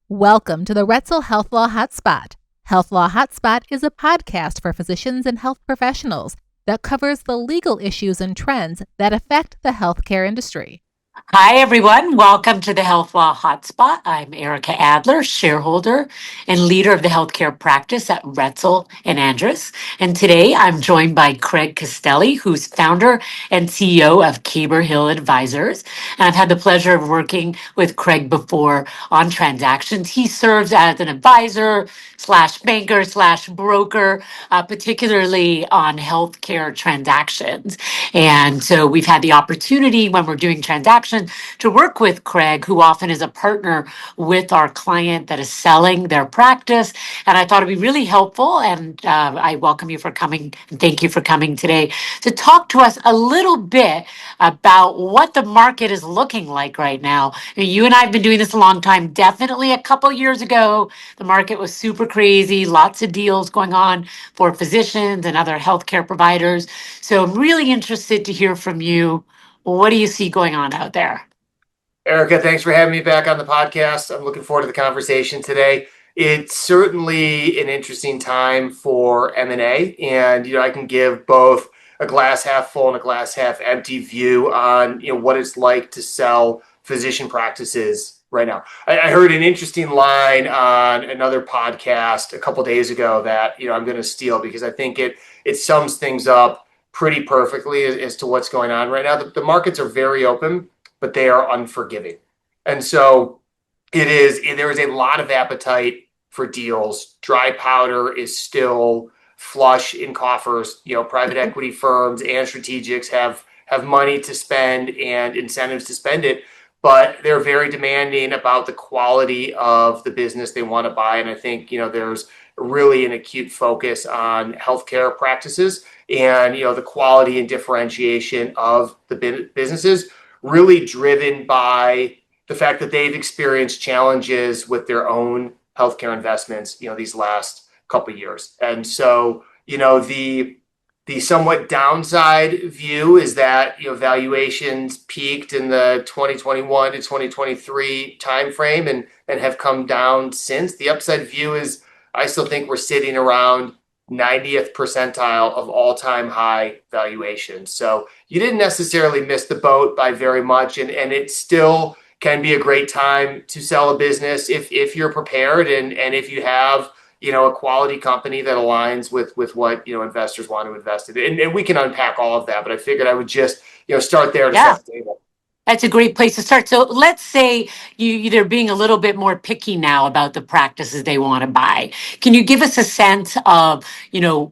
Welcome to the Retzel Health Law Hotspot. Health Law Hotspot is a podcast for physicians and health professionals that covers the legal issues and trends that affect the healthcare industry. Hi, everyone. Welcome to the Health Law Hotspot. I'm Ericka Adler, shareholder and leader of the healthcare practice at Retzel and Andrus. And today I'm joined by Craig Castelli, who's founder and CEO of Caber Hill Advisors. And I've had the pleasure of working with Craig before on transactions. He serves as an advisor slash banker slash broker, particularly on healthcare transactions. And so we've had the opportunity when we're doing transactions to work with Craig, who often is a partner with our client that is selling their practice. And I thought it'd be really helpful. And I welcome you for coming. And thank you for coming today to talk to us a little bit about what the market is looking like right now. I mean, you and I have been doing this a long time. Definitely a couple years ago, the market was super crazy, lots of deals going on for physicians and other healthcare providers. So I'm really interested to hear from you. What do you see going on out there? Ericka, thanks for having me back on the podcast. I'm looking forward to the conversation today. It's certainly an interesting time for M&A, and I can give both a glass half full and a glass half empty view on what it's like to sell physician practices right now. I heard an interesting line on another podcast a couple days ago that I'm going to steal because I think it sums things up pretty perfectly as to what's going on right now. The markets are very open, but they are unforgiving. And so there is a lot of appetite for deals. Dry powder is still flush in coffers. Private equity firms and strategics have money to spend and incentives to spend it, but they're very demanding about the quality of the business they want to buy. And I think, there's really an acute focus on healthcare practices and, the quality and differentiation of the businesses, really driven by the fact that they've experienced challenges with their own healthcare investments, these last couple of years. And so, the somewhat downside view is that, valuations peaked in the 2021 to 2023 timeframe and have come down since. The upside view is I still think we're sitting around 90th percentile of all-time high valuations. So you didn't necessarily miss the boat by very much, and it still can be a great time to sell a business if you're prepared and if you have a quality company that aligns with what investors want to invest in. And we can unpack all of that, but I figured I would just start there to set the table. That's a great place to start. So let's say they're being a little bit more picky now about the practices they want to buy. Can you give us a sense of,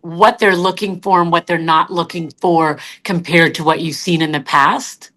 what they're looking for and what they're not looking for compared to what you've seen in the past?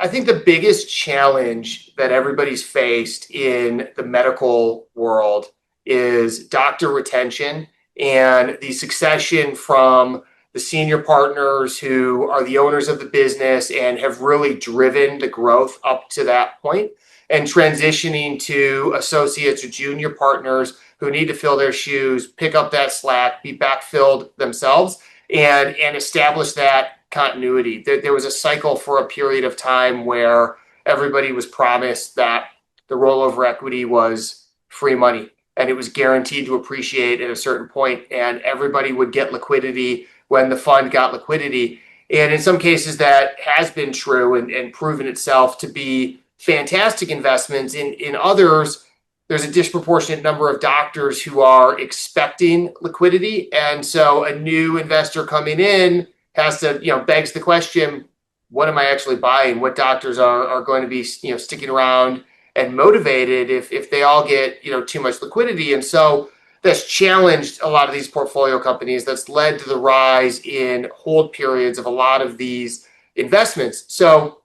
I think the biggest challenge that everybody's faced in the medical world is doctor retention and the succession from the senior partners who are the owners of the business and have really driven the growth up to that point, and transitioning to associates or junior partners who need to fill their shoes, pick up that slack, be backfilled themselves, and establish that continuity. There was a cycle for a period of time where everybody was promised that the rollover equity was free money and it was guaranteed to appreciate at a certain point, and everybody would get liquidity when the fund got liquidity. And in some cases that has been true and proven itself to be fantastic investments. In others, there's a disproportionate number of doctors who are expecting liquidity. And so a new investor coming in has to, begs the question, what am I actually buying? What doctors are going to be, sticking around and motivated if they all get, too much liquidity? And so that's challenged a lot of these portfolio companies. That's led to the rise in hold periods of a lot of these investments. So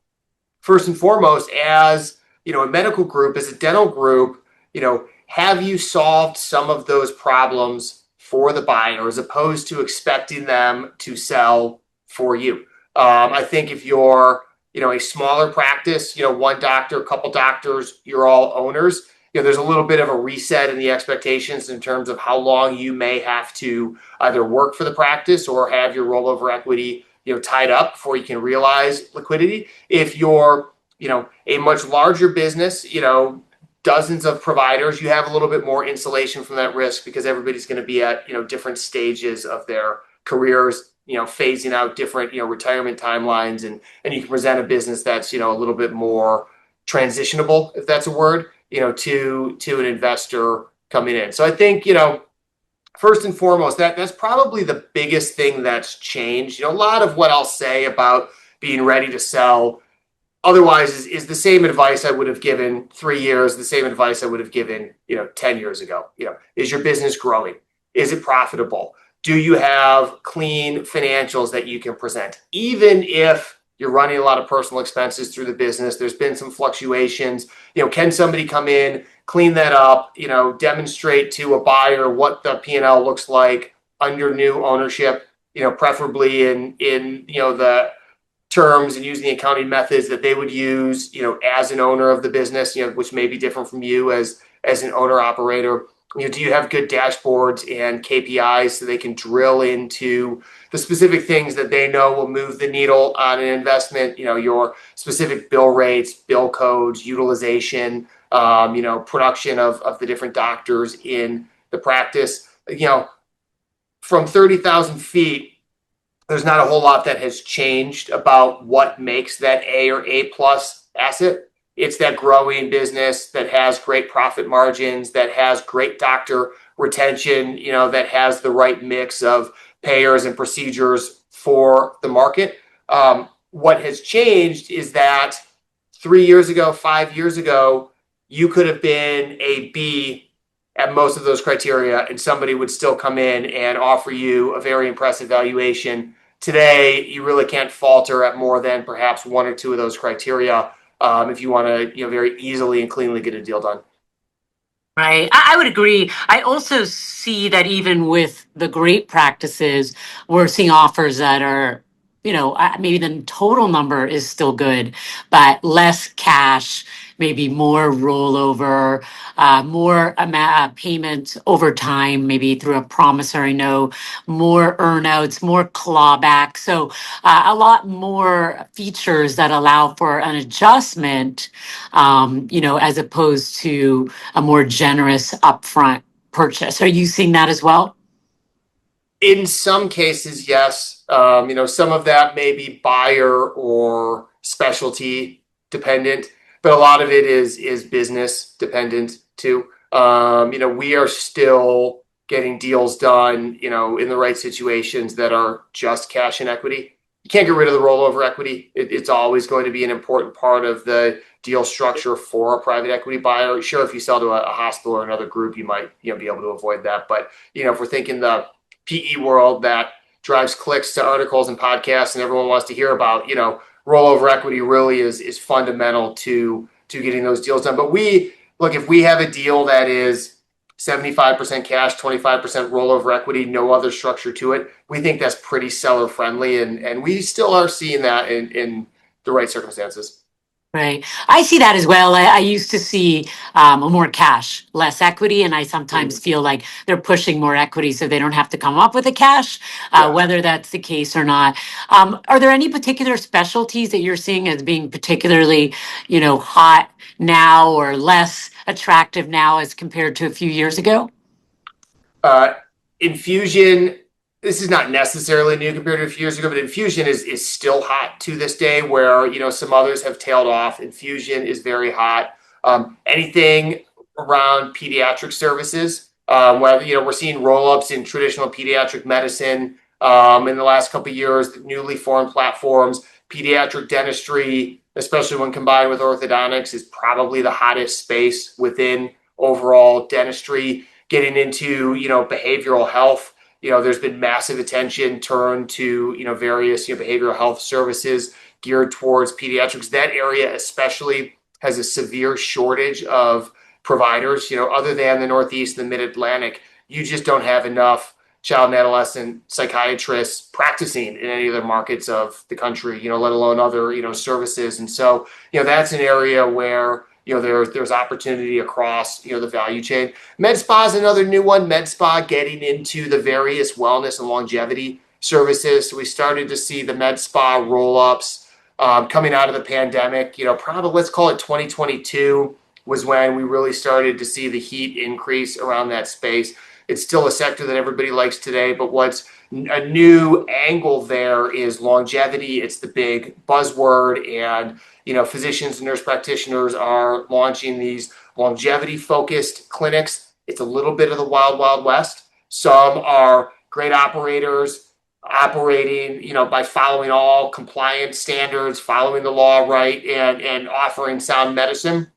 first and foremost, as a medical group, as a dental group, have you solved some of those problems for the buyer as opposed to expecting them to sell for you? I think if you're a smaller practice, one doctor, a couple doctors, you're all owners, there's a little bit of a reset in the expectations in terms of how long you may have to either work for the practice or have your rollover equity, tied up before you can realize liquidity. If you're a much larger business, dozens of providers, you have a little bit more insulation from that risk because everybody's going to be at, different stages of their careers, phasing out different, retirement timelines, and you can present a business that's, a little bit more transitionable, if that's a word, to an investor coming in. So I think, first and foremost, that's probably the biggest thing that's changed. A lot of what I'll say about being ready to sell otherwise is the same advice I would have given 3 years, the same advice I would have given, 10 years ago. Is your business growing? Is it profitable? Do you have clean financials that you can present? Even if you're running a lot of personal expenses through the business, there's been some fluctuations. Can somebody come in, clean that up, demonstrate to a buyer what the P&L looks like under new ownership, preferably in the terms and using the accounting methods that they would use, as an owner of the business, which may be different from you as an owner operator. Do you have good dashboards and KPIs so they can drill into the specific things that they know will move the needle on an investment? Your specific bill rates, bill codes, utilization, production of the different doctors in the practice. From 30,000 feet, there's not a whole lot that has changed about what makes that A or A plus asset. It's that growing business that has great profit margins, that has great doctor retention, that has the right mix of payers and procedures for the market. What has changed is that 3 years ago, 5 years ago, you could have been a B at most of those criteria, and somebody would still come in and offer you a very impressive valuation. Today, you really can't falter at more than perhaps one or two of those criteria if you want to, very easily and cleanly get a deal done. Right. I would agree. I also see that even with the great practices, we're seeing offers that are, maybe the total number is still good, but less cash, maybe more rollover, more payment over time, maybe through a promissory note, more earnouts, more clawback. So a lot more features that allow for an adjustment, as opposed to a more generous upfront purchase. Are you seeing that as well? In some cases, yes. Some of that may be buyer or specialty dependent, but a lot of it is business dependent too. We are still getting deals done, in the right situations that are just cash and equity. You can't get rid of the rollover equity. It's always going to be an important part of the deal structure for a private equity buyer. Sure, if you sell to a hospital or another group, you might be able to avoid that. But if we're thinking the PE world that drives clicks to articles and podcasts and everyone wants to hear about, rollover equity really is fundamental to getting those deals done. But if we have a deal that is 75% cash, 25% rollover equity, no other structure to it, we think that's pretty seller friendly. And we still are seeing that in the right circumstances. Right. I see that as well. I used to see more cash, less equity, and I sometimes feel like they're pushing more equity so they don't have to come up with the cash, whether that's the case or not. Are there any particular specialties that you're seeing as being particularly, hot now or less attractive now as compared to a few years ago? Infusion. This is not necessarily new compared to a few years ago, but infusion is still hot to this day where, some others have tailed off. Infusion is very hot. Anything around pediatric services, whether, we're seeing roll-ups in traditional pediatric medicine in the last couple of years, newly formed platforms, pediatric dentistry, especially when combined with orthodontics, is probably the hottest space within overall dentistry. Getting into, behavioral health. There's been massive attention turned to, various, behavioral health services geared towards pediatrics. That area especially has a severe shortage of providers, other than the Northeast and the Mid-Atlantic. You just don't have enough child and adolescent psychiatrists practicing in any other markets of the country, let alone other, services. And so, that's an area where, there's opportunity across, the value chain. Med spa is another new one. Med spa getting into the various wellness and longevity services. So we started to see the med spa roll-ups coming out of the pandemic, probably let's call it 2022 was when we really started to see the heat increase around that space. It's still a sector that everybody likes today, but what's a new angle there is longevity. It's the big buzzword, and physicians and nurse practitioners are launching these longevity focused clinics. It's a little bit of the wild, wild west. Some are great operators operating, by following all compliance standards, following the law right, and offering sound medicine.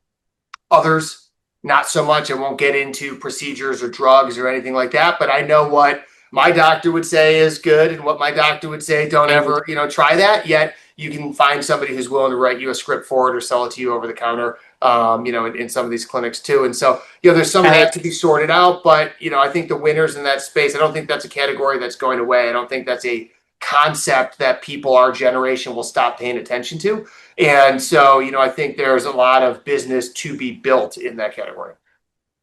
Others, not so much. I won't get into procedures or drugs or anything like that, but I know what my doctor would say is good and what my doctor would say, don't ever, try that. Yet you can find somebody who's willing to write you a script for it or sell it to you over the counter, in some of these clinics too. And so, there's some of that to be sorted out, but, I think the winners in that space, I don't think that's a category that's going away. I don't think that's a concept that people our generation will stop paying attention to. And so, I think there's a lot of business to be built in that category.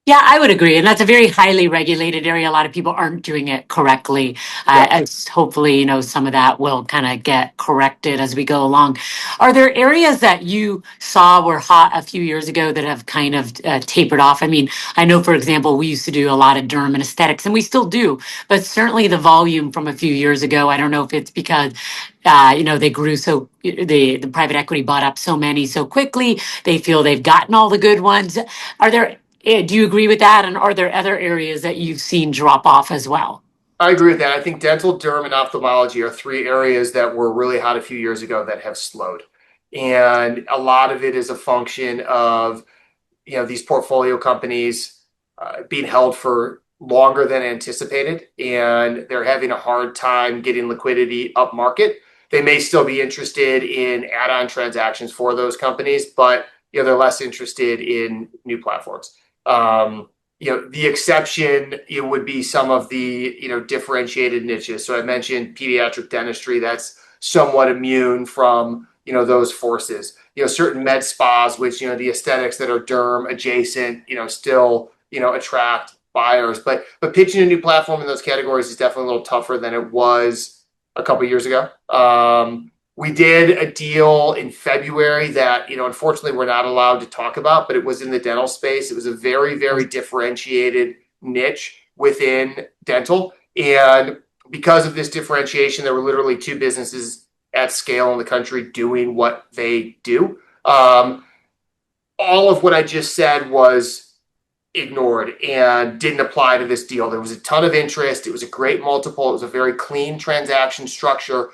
Yeah, I would agree. And that's a very highly regulated area. A lot of people aren't doing it correctly. As hopefully, some of that will kind of get corrected as we go along. Are there areas that you saw were hot a few years ago that have kind of tapered off? I mean, I know, for example, we used to do a lot of derm and aesthetics, and we still do, but certainly the volume from a few years ago, I don't know if it's because they grew the private equity bought up so many so quickly. They feel they've gotten all the good ones. Do you agree with that? And are there other areas that you've seen drop off as well? I agree with that. I think dental, derm, and ophthalmology are three areas that were really hot a few years ago that have slowed. And a lot of it is a function of, these portfolio companies being held for longer than anticipated, and they're having a hard time getting liquidity up market. They may still be interested in add-on transactions for those companies, but they're less interested in new platforms. The exception would be some of the differentiated niches. So I mentioned pediatric dentistry. That's somewhat immune from those forces. Certain med spas, which the aesthetics that are derm adjacent, still attract buyers. But pitching a new platform in those categories is definitely a little tougher than it was a couple of years ago. We did a deal in February that, unfortunately we're not allowed to talk about, but it was in the dental space. It was a very, very differentiated niche within dental. And because of this differentiation, there were literally two businesses at scale in the country doing what they do. All of what I just said was ignored and didn't apply to this deal. There was a ton of interest. It was a great multiple. It was a very clean transaction structure.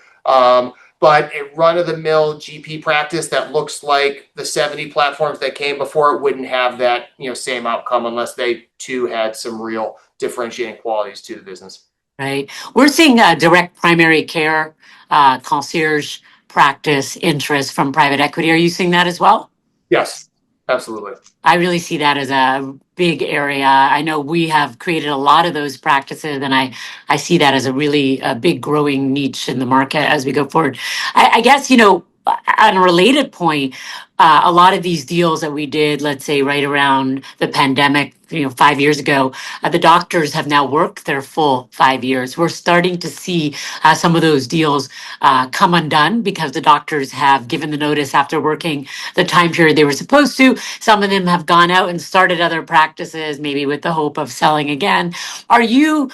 But a run-of-the-mill GP practice that looks like the 70 platforms that came before it wouldn't have that same outcome unless they too had some real differentiating qualities to the business. Right. We're seeing direct primary care, concierge practice interest from private equity. Are you seeing that as well? Yes, absolutely. I really see that as a big area. I know we have created a lot of those practices, and I see that as a really big growing niche in the market as we go forward. I guess, on a related point, a lot of these deals that we did, let's say right around the pandemic, 5 years ago, the doctors have now worked their full 5 years. We're starting to see some of those deals come undone because the doctors have given the notice after working the time period they were supposed to. Some of them have gone out and started other practices, maybe with the hope of selling again. Are you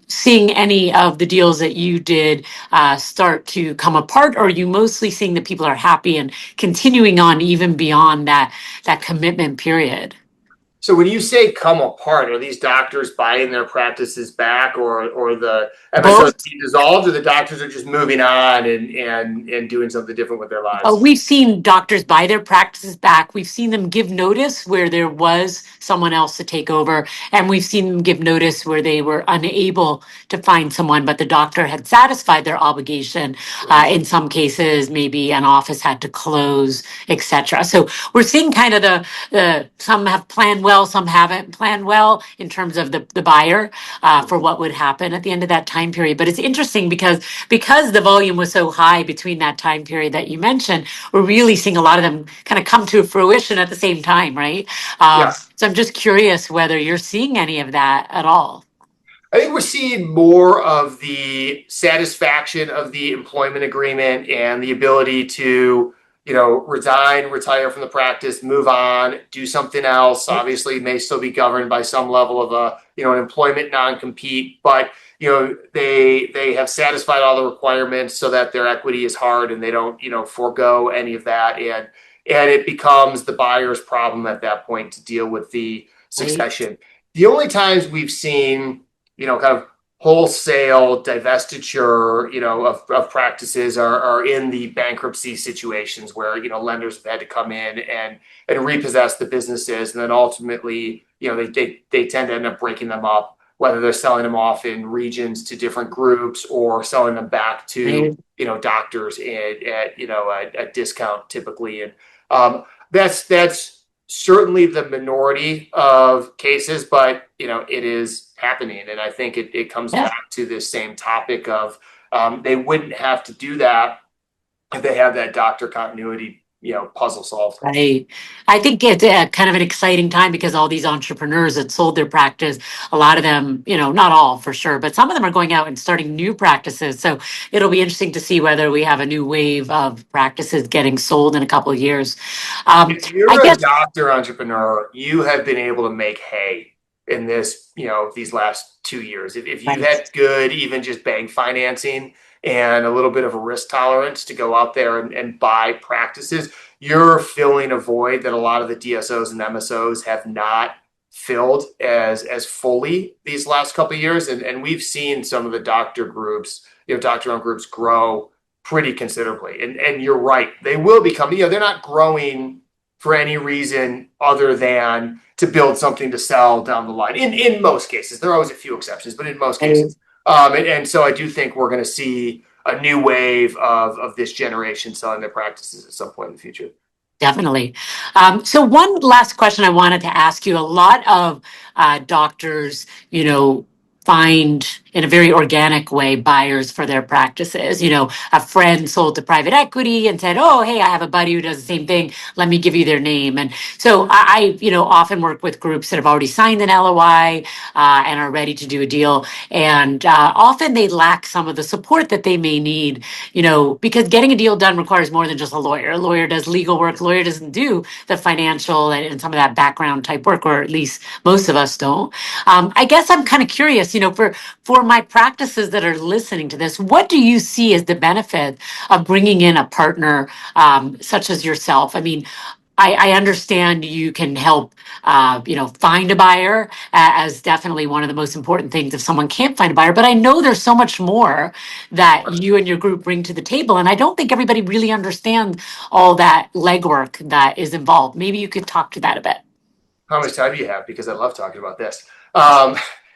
seeing any of the deals that you did start to come apart, or are you mostly seeing that people are happy and continuing on even beyond that commitment period? So when you say come apart, are these doctors buying their practices back, or the episodes being dissolved, or the doctors are just moving on and doing something different with their lives? We've seen doctors buy their practices back. We've seen them give notice where there was someone else to take over. And we've seen them give notice where they were unable to find someone, but the doctor had satisfied their obligation. In some cases, maybe an office had to close, etc. So we're seeing kind of the some have planned well, some haven't planned well in terms of the buyer for what would happen at the end of that time period. But it's interesting because the volume was so high between that time period that you mentioned, we're really seeing a lot of them kind of come to fruition at the same time, right? Yeah. So I'm just curious whether you're seeing any of that at all. I think we're seeing more of the satisfaction of the employment agreement and the ability to, resign, retire from the practice, move on, do something else. Obviously, may still be governed by some level of an employment non-compete, but they have satisfied all the requirements so that their equity is hard and they don't, forego any of that. And it becomes the buyer's problem at that point to deal with the succession. The only times we've seen, kind of wholesale divestiture, of practices are in the bankruptcy situations where, lenders have had to come in and repossess the businesses. And then ultimately, they tend to end up breaking them up, whether they're selling them off in regions to different groups or selling them back to, doctors at a discount typically. And that's certainly the minority of cases, but it is happening. And I think it comes back to this same topic of they wouldn't have to do that if they have that doctor continuity, puzzle solved. Right. I think it's kind of an exciting time because all these entrepreneurs that sold their practice, a lot of them, not all for sure, but some of them are going out and starting new practices. So it'll be interesting to see whether we have a new wave of practices getting sold in a couple of years. If you're a doctor entrepreneur, you have been able to make hay in this, these last 2 years. If you've had good, even just bank financing and a little bit of a risk tolerance to go out there and buy practices, you're filling a void that a lot of the DSOs and MSOs have not filled as fully these last couple of years. And we've seen some of the doctor groups, doctor-owned groups grow pretty considerably. And you're right, they will become, they're not growing for any reason other than to build something to sell down the line. In most cases, there are always a few exceptions, but in most cases. And so I do think we're going to see a new wave of this generation selling their practices at some point in the future. Definitely. So one last question I wanted to ask you. A lot of doctors, find in a very organic way buyers for their practices. A friend sold to private equity and said, "Oh, hey, I have a buddy who does the same thing. Let me give you their name." And so I often work with groups that have already signed an LOI and are ready to do a deal. And often they lack some of the support that they may need, because getting a deal done requires more than just a lawyer. A lawyer does legal work. A lawyer doesn't do the financial and some of that background type work, or at least most of us don't. I guess I'm kind of curious, for my practices that are listening to this, what do you see as the benefit of bringing in a partner such as yourself? I mean, I understand you can help, find a buyer as definitely one of the most important things if someone can't find a buyer. But I know there's so much more that you and your group bring to the table. And I don't think everybody really understands all that legwork that is involved. Maybe you could talk to that a bit. How much time do you have? Because I love talking about this.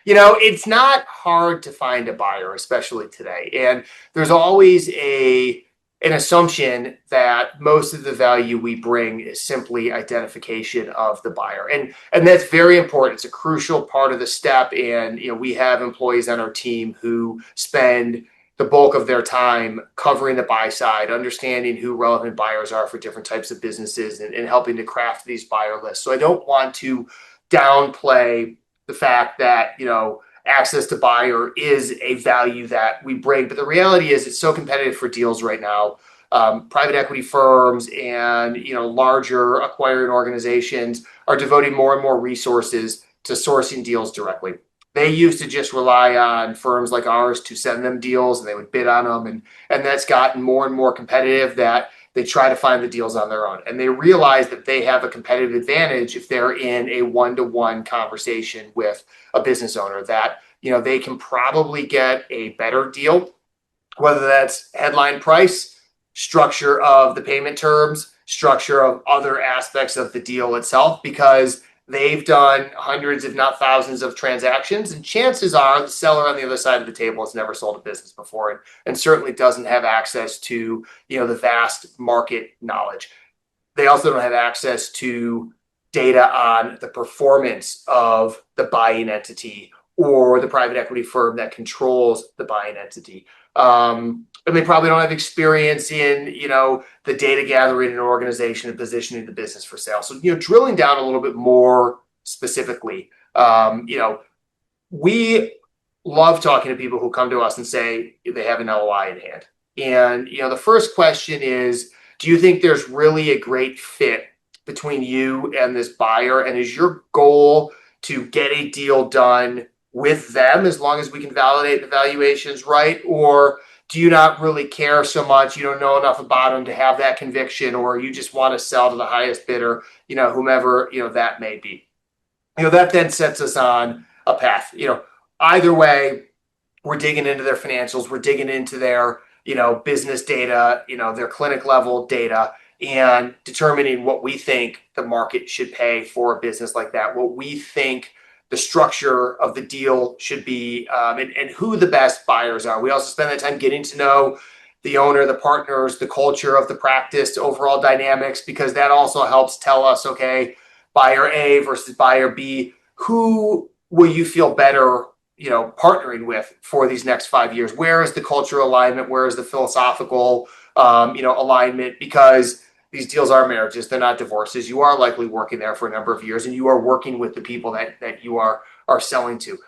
It's not hard to find a buyer, especially today. And there's always an assumption that most of the value we bring is simply identification of the buyer. And that's very important. It's a crucial part of the step. And, we have employees on our team who spend the bulk of their time covering the buy side, understanding who relevant buyers are for different types of businesses and helping to craft these buyer lists. So I don't want to downplay the fact that, access to buyer is a value that we bring. But the reality is it's so competitive for deals right now. Private equity firms and, larger acquiring organizations are devoting more and more resources to sourcing deals directly. They used to just rely on firms like ours to send them deals and they would bid on them. And that's gotten more and more competitive that they try to find the deals on their own. And they realize that they have a competitive advantage if they're in a one-to-one conversation with a business owner that, they can probably get a better deal, whether that's headline price, structure of the payment terms, structure of other aspects of the deal itself, because they've done hundreds, if not thousands, of transactions. And chances are the seller on the other side of the table has never sold a business before and certainly doesn't have access to, the vast market knowledge. They also don't have access to data on the performance of the buying entity or the private equity firm that controls the buying entity. And they probably don't have experience in, the data gathering in an organization and positioning the business for sale. So, drilling down a little bit more specifically, we love talking to people who come to us and say they have an LOI in hand. And, the first question is, do you think there's really a great fit between you and this buyer? And is your goal to get a deal done with them as long as we can validate the valuations right? Or do you not really care so much? You don't know enough about them to have that conviction, or you just want to sell to the highest bidder, whomever, that may be. That then sets us on a path. Either way, we're digging into their financials, we're digging into their, business data, their clinic level data, and determining what we think the market should pay for a business like that, what we think the structure of the deal should be, and who the best buyers are. We also spend that time getting to know the owner, the partners, the culture of the practice, overall dynamics, because that also helps tell us, okay, buyer A versus buyer B, who will you feel better, partnering with for these next 5 years? Where is the cultural alignment? Where is the philosophical, alignment? Because these deals are marriages; they're not divorces. You are likely working there for a number of years, and you are working with the people that you are selling to.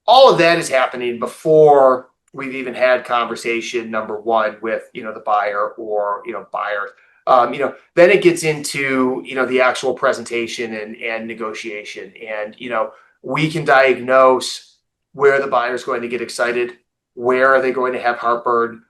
All of that is happening before we've even had conversation number one with the buyer or buyers. Then it gets into the actual presentation and negotiation, and we can diagnose where the buyer is going to get excited, where are they going to have heartburn,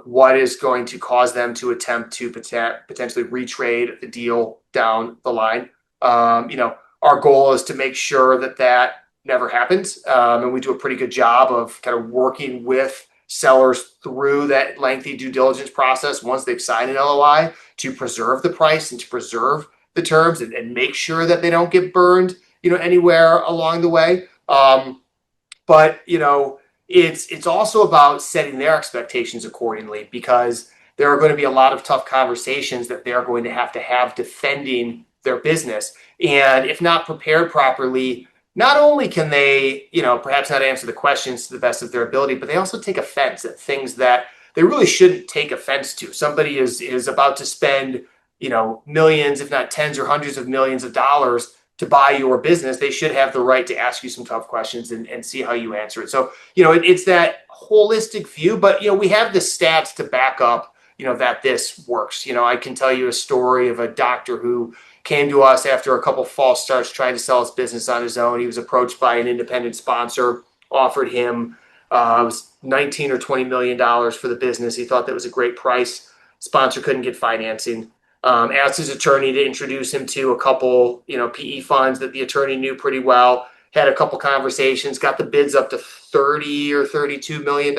what is going to cause them to attempt to potentially retrade the deal down the line. Our goal is to make sure that never happens. And we do a pretty good job of kind of working with sellers through that lengthy due diligence process once they've signed an LOI, to preserve the price and to preserve the terms, and make sure that they don't get burned, anywhere along the way. But it's also about setting their expectations accordingly, because there are going to be a lot of tough conversations that they're going to have defending their business. And if not prepared properly, not only can they, perhaps not answer the questions to the best of their ability, but they also take offense at things that they really shouldn't take offense to. Somebody is about to spend, millions, if not tens or hundreds of millions of dollars to buy your business. They should have the right to ask you some tough questions and see how you answer it. So, it's that holistic view, but, we have the stats to back up, that this works. I can tell you a story of a doctor who came to us after a couple false starts trying to sell his business on his own. He was approached by an independent sponsor, offered him $19 or $20 million for the business. He thought that was a great price. Sponsor couldn't get financing. Asked his attorney to introduce him to a couple, PE funds that the attorney knew pretty well. Had a couple conversations, got the bids up to $30 or $32 million.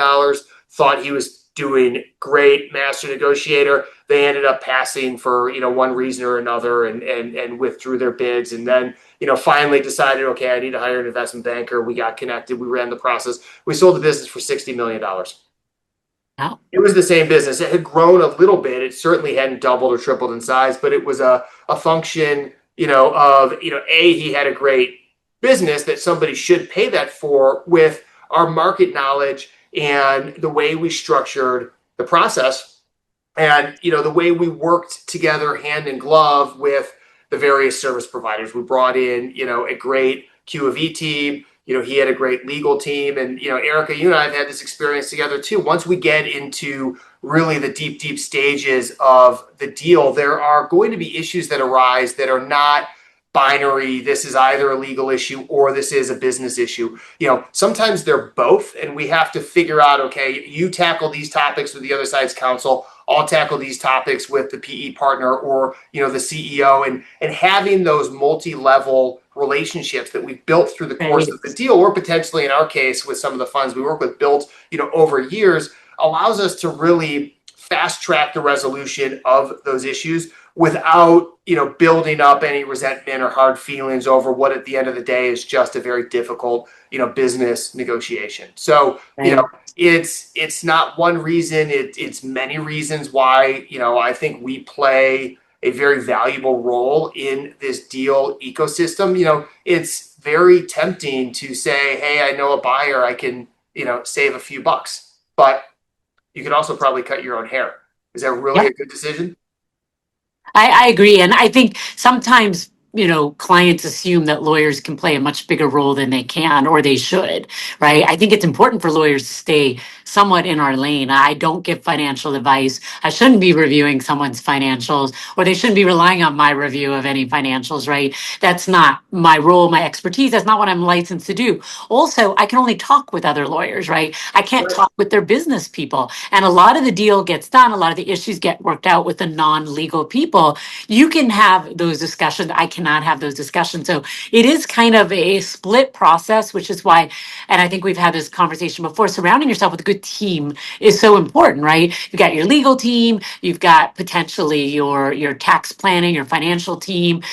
Thought he was doing great, master negotiator. They ended up passing for, one reason or another, and withdrew their bids. And then, finally decided, okay, I need to hire an investment banker. We got connected. We ran the process. We sold the business for $60 million. Wow. It was the same business. It had grown a little bit. It certainly hadn't doubled or tripled in size, but it was a function, of, he had a great business that somebody should pay that for, with our market knowledge and the way we structured the process, and the way we worked together hand in glove with the various service providers. We brought in a great Q of E team. He had a great legal team, and Ericka, you and I have had this experience together too. Once we get into really the deep stages of the deal, there are going to be issues that arise that are not binary. This is either a legal issue or this is a business issue. Sometimes they're both, and we have to figure out, okay, you tackle these topics with the other side's counsel, I'll tackle these topics with the PE partner or the CEO, and having those multi-level relationships that we've built through the course of the deal, or potentially in our case with some of the funds we work with, built over years, allows us to really fast track the resolution of those issues without building up any resentment or hard feelings over what at the end of the day is just a very difficult business negotiation. So it's not one reason, it's many reasons why I think we play a very valuable role in this deal ecosystem. It's very tempting to say, hey, I know a buyer, I can save a few bucks, but you could also probably cut your own hair. Is that really a good decision? I agree. And I think sometimes clients assume that lawyers can play a much bigger role than they can or they should, right? I think it's important for lawyers to stay somewhat in our lane. I don't give financial advice. I shouldn't be reviewing someone's financials, or they shouldn't be relying on my review of any financials, right? That's not my role, my expertise. That's not what I'm licensed to do. Also, I can only talk with other lawyers, right? I can't talk with their business people. And a lot of the deal gets done, a lot of the issues get worked out with the non-legal people. You can have those discussions. I cannot have those discussions. So it is kind of a split process, which is why, and I think we've had this conversation before, surrounding yourself with a good team is so important, right? You've got your legal team, you've got potentially your tax planning, your financial team,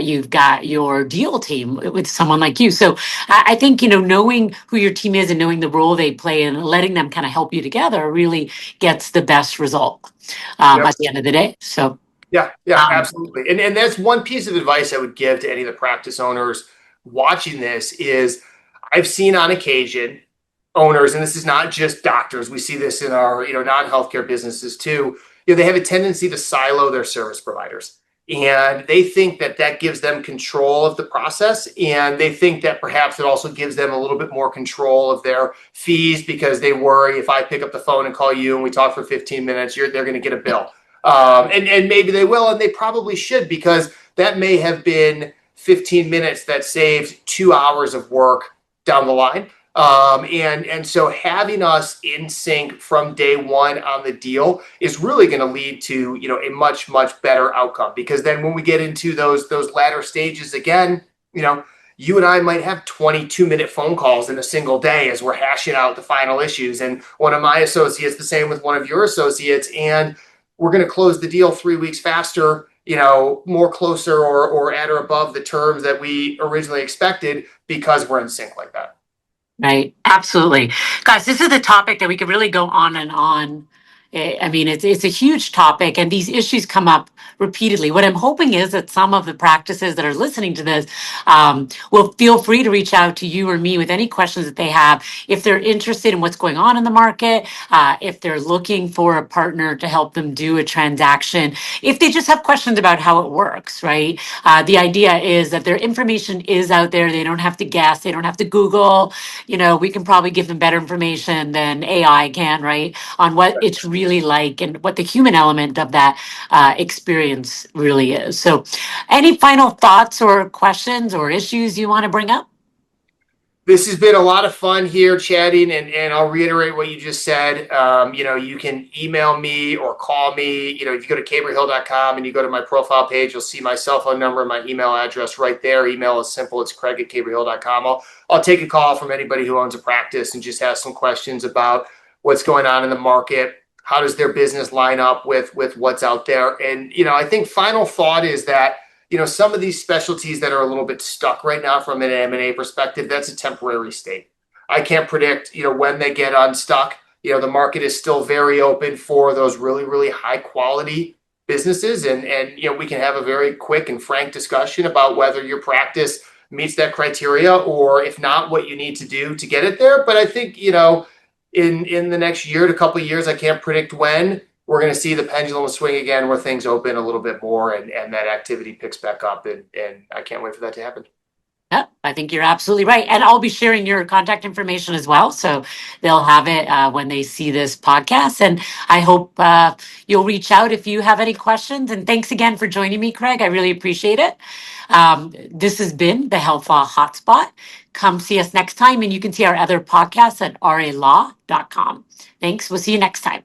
you've got your deal team with someone like you. So I think, knowing who your team is and knowing the role they play and letting them kind of help you together really gets the best result at the end of the day. So yeah, absolutely. And that's one piece of advice I would give to any of the practice owners watching this is I've seen on occasion owners, and this is not just doctors, we see this in our, non-healthcare businesses too, they have a tendency to silo their service providers. And they think that that gives them control of the process. And they think that perhaps it also gives them a little bit more control of their fees because they worry if I pick up the phone and call you and we talk for 15 minutes, they're going to get a bill. And maybe they will, and they probably should, because that may have been 15 minutes that saved 2 hours of work down the line. And so having us in sync from day one on the deal is really going to lead to, a much, much better outcome, because then when we get into those latter stages again, you and I might have 22-minute phone calls in a single day as we're hashing out the final issues. And one of my associates, the same with one of your associates, and we're going to close the deal 3 weeks faster, more closer or at or above the terms that we originally expected, because we're in sync like that. Right. Absolutely. Guys, this is a topic that we could really go on and on. I mean, it's a huge topic, and these issues come up repeatedly. What I'm hoping is that some of the practices that are listening to this will feel free to reach out to you or me with any questions that they have. If they're interested in what's going on in the market, if they're looking for a partner to help them do a transaction, if they just have questions about how it works, right? The idea is that their information is out there. They don't have to guess. They don't have to Google. We can probably give them better information than AI can, right? On what it's really like and what the human element of that experience really is. So any final thoughts or questions or issues you want to bring up? This has been a lot of fun here chatting, and I'll reiterate what you just said. You can email me or call me. If you go to caberhill.com and you go to my profile page, you'll see my cell phone number and my email address right there. Email is simple. It's craig@caberhill.com. I'll take a call from anybody who owns a practice and just ask some questions about what's going on in the market. How does their business line up with what's out there? And, I think final thought is that, some of these specialties that are a little bit stuck right now from an M&A perspective, that's a temporary state. I can't predict, when they get unstuck. The market is still very open for those really, really high quality businesses. And we can have a very quick and frank discussion about whether your practice meets that criteria, or if not, what you need to do to get it there. But I think, in the next year to couple of years, I can't predict when we're going to see the pendulum swing again, where things open a little bit more and that activity picks back up. And I can't wait for that to happen. Yeah, I think you're absolutely right. And I'll be sharing your contact information as well, so they'll have it when they see this podcast. And I hope you'll reach out if you have any questions. And thanks again for joining me, Craig. I really appreciate it. This has been the Health Law Hotspot. Come see us next time, and you can see our other podcasts at ralaw.com. Thanks. We'll see you next time.